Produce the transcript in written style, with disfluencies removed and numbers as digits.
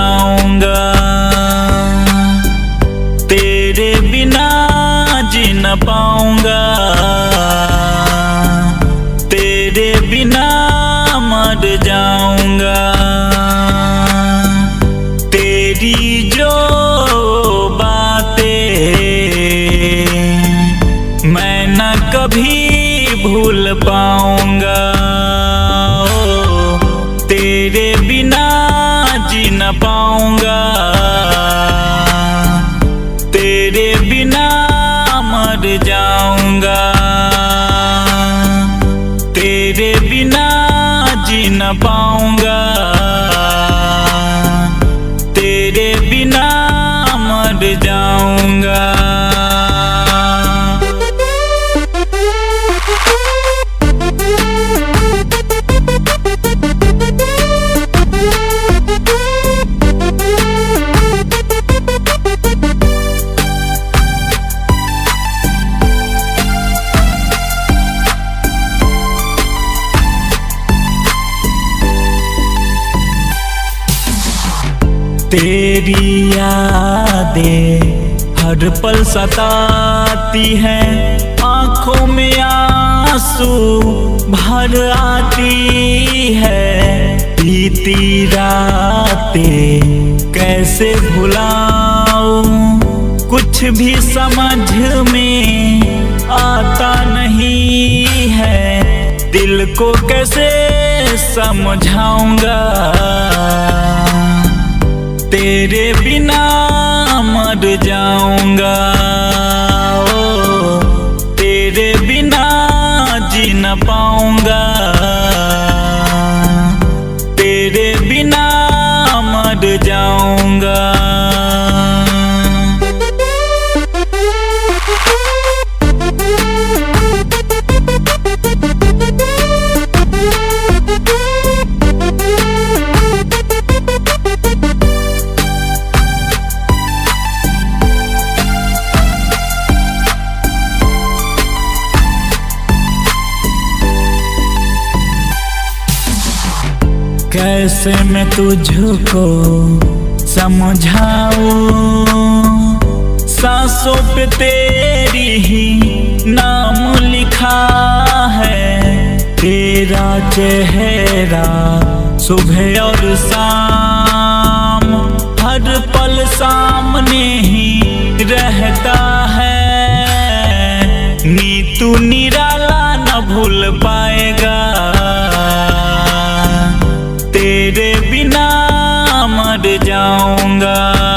जाऊंगा। तेरे बिना जी न पाऊंगा, तेरे बिना मर जाऊंगा। तेरी जो बातें मैं न कभी भूल पाऊंगा। तेरे बिना जी न पाऊंगा, तेरे बिना मर जाऊंगा। तेरे बिना जी न पाऊंगा, तेरे बिना मर जाऊंगा। तेरी यादें हर पल सताती हैं, आँखों में आंसू भर आती है। बीती रातें कैसे भुलाऊं, कुछ भी समझ में आता नहीं है। दिल को कैसे समझाऊंगा, तेरे बिना मर जाऊंगा। तेरे बिना जी न पाऊंगा, तेरे बिना मर जाऊंगा। कैसे मैं तुझको समझाऊं, सांसों पे तेरी ही नाम लिखा है। तेरा चेहरा सुबह और शाम हर पल सामने ही रहता है। नीतू निराला न भूल पाएगा, तेरे बिना मर जाऊंगा।